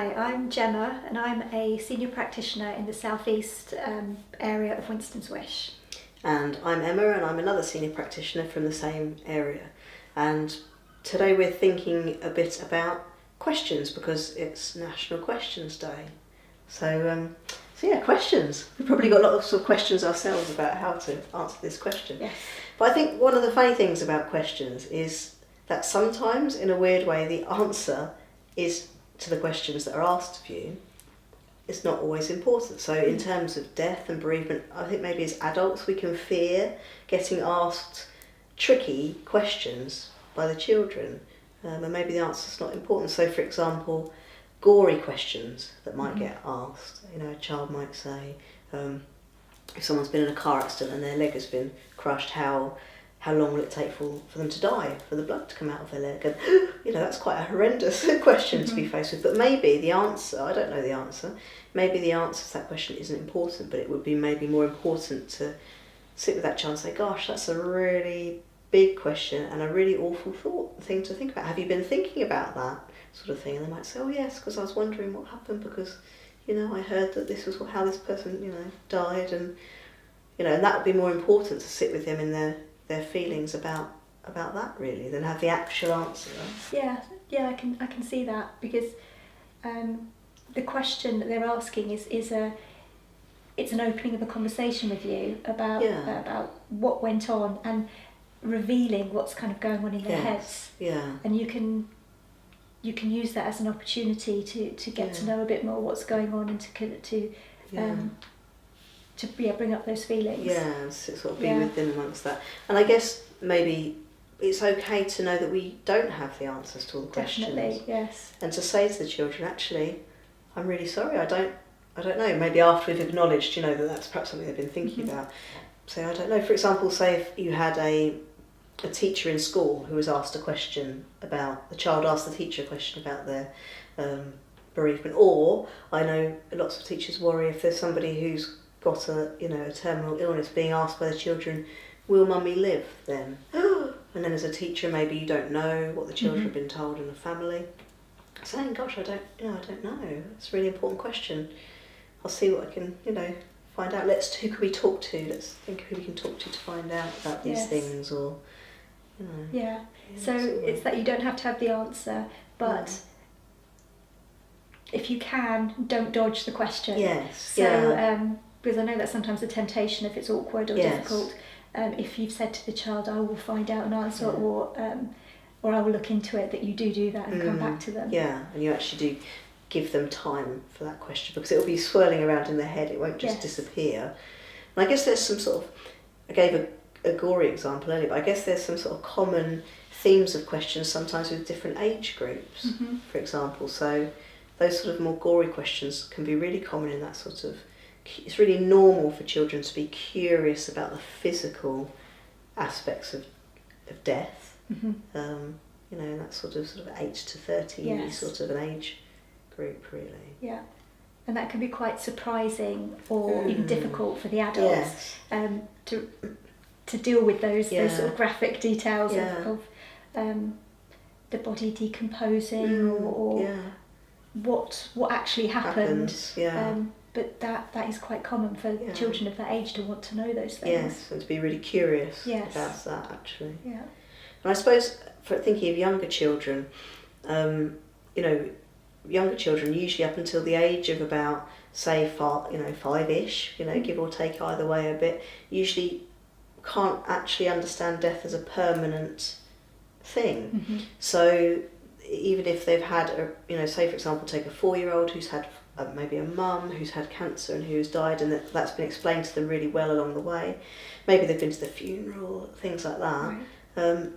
Hi, I'm Gemma and I'm a senior practitioner in the southeast area of Winston. And I'm Emma and I'm another senior practitioner from the same area. And today we're thinking a bit about questions because it's National Questions Day. So yeah, questions. We've probably got lots of questions ourselves about how to answer this question. Yes. But I think one of the funny things about questions is that sometimes, in a weird way, the answer is to the questions that are asked of you. It's not always important. So in terms of death and bereavement, I think maybe as adults we can fear getting asked tricky questions by the children, and maybe the answer's not important. So for example, gory questions that might get asked. You know, a child might say, if someone's been in a car accident and their leg has been crushed, how long will it take for them to die, for the blood to come out of their leg? And, you know, that's quite a horrendous question to be faced with. But maybe the answer, I don't know the answer, maybe the answer to that question isn't important, but it would be maybe more important to sit with that child and say, gosh, that's a really big question and a really awful thing to think about. Have you been thinking about that sort of thing? And they might say, oh yes, because I was wondering what happened because, you know, I heard that this was how this person, you know, died, and, you know, and that would be more important to sit with them in their feelings about that really than have the actual answer. Yeah, I can see that, because the question that they're asking is it's an opening of a conversation with you about what went on and revealing what's kind of going on in their heads. Yeah. And you can use that as an opportunity to get to know a bit more what's going on and to bring up those feelings. Yeah, sort of be with them amongst that. And I guess maybe it's okay to know that we don't have the answers to all the questions. Definitely, yes. And to say to the children, actually, I'm really sorry, I don't know. Maybe after we've acknowledged, you know, that that's perhaps something they've been thinking about. Say, I don't know. For example, say if you had a teacher in school who was asked a question about, the child asked the teacher a question about their bereavement, or I know lots of teachers worry if there's somebody who's got a terminal illness, being asked by the children, will mummy live then? And then as a teacher maybe you don't know what the children have been told in the family, saying, gosh, I don't know, it's a really important question, I'll see what I can find out. Who can we talk to, let's think who we can talk to find out about these things, or so it's that you don't have to have the answer, but if you can, don't dodge the question. Because I know that's sometimes a temptation if it's awkward or difficult. If you've said to the child, I will find out an answer, or I will look into it, that you do that and come back to them. Yeah, and you actually do give them time for that question, because it will be swirling around in their head, it won't just disappear. And I guess there's some sort of, I gave a gory example earlier, but I guess there's some sort of common themes of questions sometimes with different age groups, for example. So those sort of more gory questions can be really common in that sort of, it's really normal for children to be curious about the physical aspects of death, in that sort of 8 to 13 sort of an age group, really. Yeah, and that can be quite surprising or even difficult for the adults to deal with those sort of graphic details of the body decomposing or what actually happened. But that is quite common for children of that age to want to know those things. Yes, and to be really curious about that, actually. Yeah. And I suppose, for thinking of younger children, younger children usually up until the age of about, say, 5-ish, give or take either way a bit, usually can't actually understand death as a permanent thing. So even if they've had, say for example, take a 4-year-old who's had maybe a mum who's had cancer and who's died, and that's been explained to them really well along the way. Maybe they've been to the funeral, things like that. Right.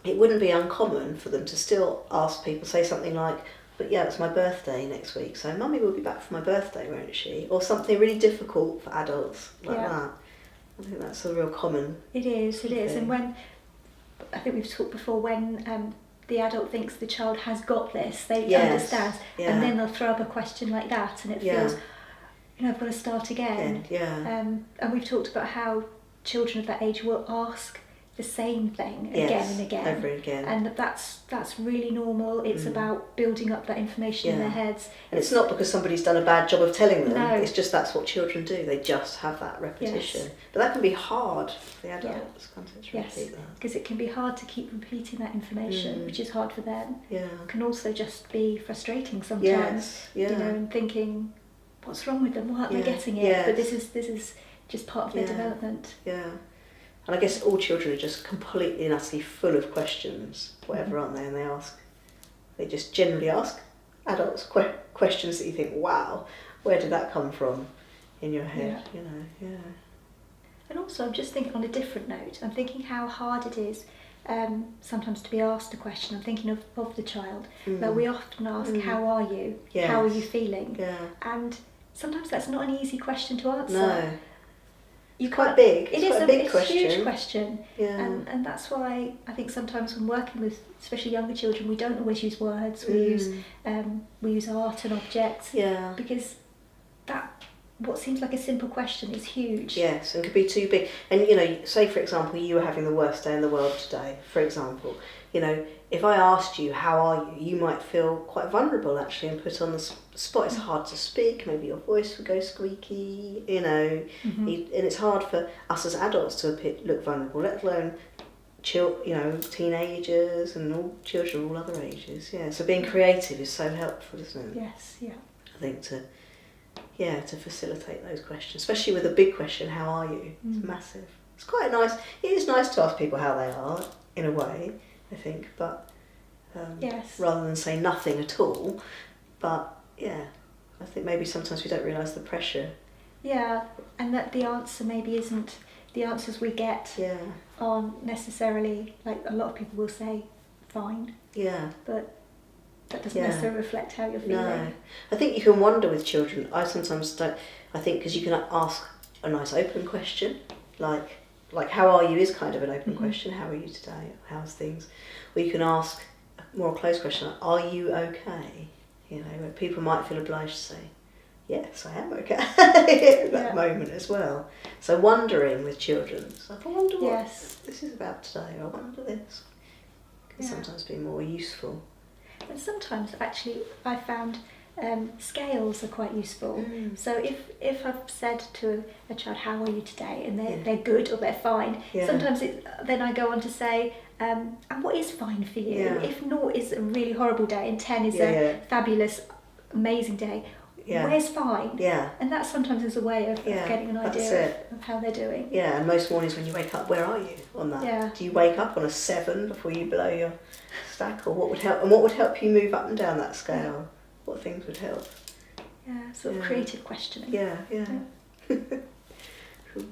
It wouldn't be uncommon for them to still ask people, say something like, but yeah, it's my birthday next week, so mummy will be back for my birthday, won't she? Or something really difficult for adults like that. I think that's a real common It is. And when, I think we've talked before, when the adult thinks the child has got this, they understand, and then they'll throw up a question like that, and it feels, I've got to start again. And we've talked about how children of that age will ask the same thing again and again. Over and again. And that's really normal. It's about building up that information in their heads. And it's not because somebody's done a bad job of telling them. No. It's just that's what children do. They just have that repetition. Yes. But that can be hard for the adults, can't it, to repeat that? Because it can be hard to keep repeating that information, which is hard for them. Yeah. It can also just be frustrating sometimes. Yes. Yeah. You know, and thinking, what's wrong with them? Why aren't they getting it? Yes. But this is just part of their development. Yeah. And I guess all children are just completely and utterly full of questions, whatever, aren't they? And they just generally ask adults questions that you think, wow, where did that come from in your head? You know, And also, I'm just thinking on a different note, I'm thinking how hard it is sometimes to be asked a question. I'm thinking of the child. That we often ask, how are you? Yes. How are you feeling? Yeah. And sometimes that's not an easy question to answer. No. It's quite big. It's quite a big it's question. a huge question. Yeah. And that's why I think sometimes when working with especially younger children, we don't always use words. We use art and objects. Yeah. Because what seems like a simple question is huge. Yes, and could be too big. And you know, say for example, you were having the worst day in the world today. For example, you know, if I asked you how are you, you might feel quite vulnerable actually and put on the spot. It's hard to speak. Maybe your voice would go squeaky. You know, and it's hard for us as adults to look vulnerable, let alone teenagers and all children of all other ages. Yeah, so being creative is so helpful, isn't it? Yes, yeah. I think to facilitate those questions, especially with a big question, how are you? It's massive. It's quite nice. It is nice to ask people how they are, in a way, I think, but rather than say nothing at all. But yeah, I think maybe sometimes we don't realise the pressure. Yeah, and that the answer maybe isn't, the answers we get aren't necessarily, like a lot of people will say, fine. Yeah. But that doesn't necessarily reflect how you're feeling. No. I think you can wonder with children. I sometimes don't. I think because you can ask a nice open question, like how are you is kind of an open question. How are you today? How's things? Or you can ask a more close question, like, are you okay? You know, where people might feel obliged to say, yes, I am okay at that moment as well. So wondering with children, it's like, I wonder what this is about today. I wonder this. Can sometimes be more useful. And sometimes, actually, I found scales are quite useful. So if I've said to a child, how are you today? And they're good or they're fine, sometimes then I go on to say, and what is fine for you? If 0 is a really horrible day and 10 is a fabulous, amazing day, where's fine? And that sometimes is a way of getting an idea of how they're doing. Yeah, and most mornings when you wake up, where are you on that? Do you wake up on a 7 before you blow your stack, or what would help? And what would help you move up and down that scale? What things would help? Yeah, sort of creative questioning. Yeah. Cool.